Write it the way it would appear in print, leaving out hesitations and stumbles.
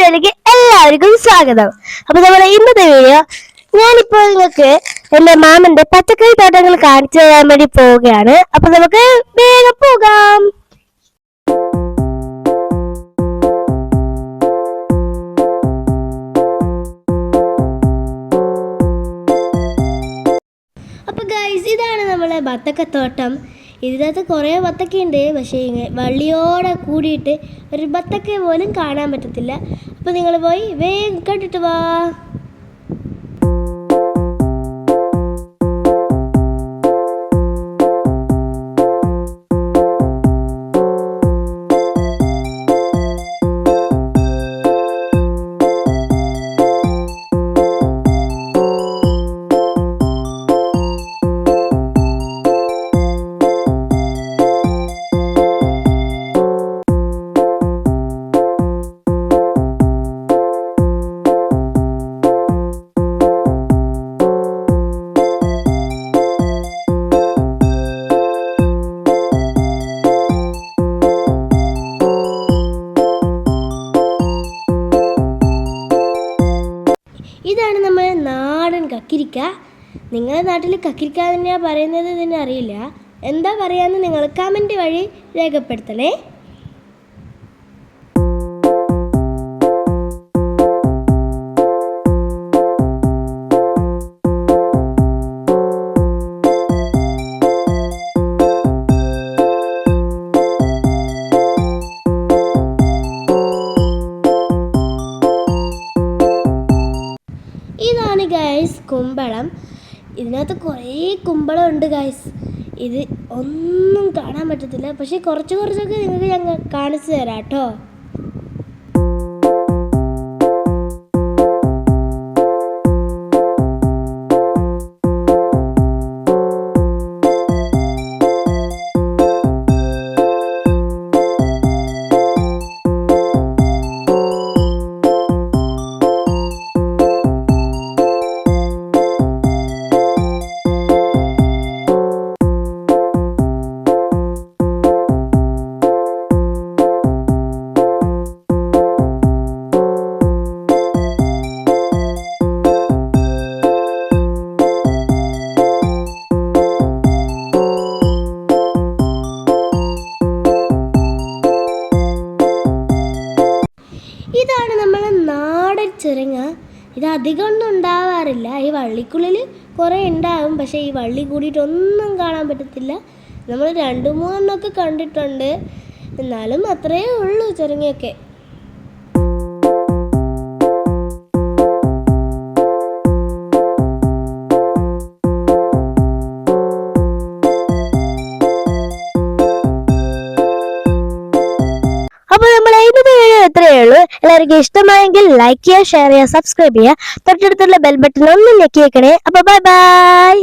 വീഡിയോയിലേക്ക് എല്ലാവർക്കും സ്വാഗതം. അപ്പൊ നമ്മുടെ ഇന്നത്തെ വീഡിയോ ഞാനിപ്പോൾ നിങ്ങൾക്ക് എന്റെ മാമന്റെ പച്ചക്കറി തോട്ടങ്ങൾ കാണിച്ചു തരാൻ വേണ്ടി പോവുകയാണ്. അപ്പൊ നമുക്ക് വേഗം പോകാം. അപ്പൊ ഗൈസ്, ഇതാണ് നമ്മളെ ബത്തക്കത്തോട്ടം. ഇതിനകത്ത് കുറേ ബത്തക്കയുണ്ട്, പക്ഷേ വള്ളിയോടെ കൂടിയിട്ട് ഒരു ബത്തക്ക പോലും കാണാൻ പറ്റത്തില്ല. അപ്പോൾ നിങ്ങൾ പോയി വേഗം കണ്ടിട്ട് വാ. ഇതാണ് നമ്മുടെ നാടൻ കക്കിരിക്ക. നിങ്ങളുടെ നാട്ടിൽ കക്കിരിക്ക തന്നെയാണ് പറയുന്നത് എന്ന് അറിയില്ല. എന്താ പറയാന്ന് നിങ്ങൾ കമൻറ്റ് വഴി രേഖപ്പെടുത്തണേ. ഇതാണ് ഗൈസ് കുമ്പളം. ഇതിനകത്ത് കുറേ കുമ്പളം ഉണ്ട് ഗൈസ്. ഇത് ഒന്നും കാണാൻ പറ്റത്തില്ല, പക്ഷേ കുറച്ചൊക്കെ നിങ്ങൾക്ക് ഞങ്ങൾ കാണിച്ചു തരാം കേട്ടോ. ഇതാണ് നമ്മളെ നാടൻ ചിരങ്ങ. ഇത് അധികം ഒന്നും ഉണ്ടാവാറില്ല. ഈ വള്ളിക്കുള്ളിൽ കുറേ ഉണ്ടാവും, പക്ഷേ ഈ വള്ളി കൂടിയിട്ടൊന്നും കാണാൻ പറ്റത്തില്ല. നമ്മൾ 2-3 കണ്ടിട്ടുണ്ട്, എന്നാലും അത്രയേ ഉള്ളൂ ചിരങ്ങയൊക്കെ. അപ്പോൾ നമ്മളെ ഇന്നത്തെ വീഡിയോ ഇത്രയേ ഉള്ളൂ. എല്ലാവർക്കും ഇഷ്ടമായെങ്കിൽ ലൈക്ക് ചെയ്യുക, ഷെയർ ചെയ്യുക, സബ്സ്ക്രൈബ് ചെയ്യുക. തൊട്ടടുത്തുള്ള ബെൽ ബട്ടൺ ഒന്ന് ഞെക്കി വെക്കണേ. അപ്പോൾ ബൈ ബൈ.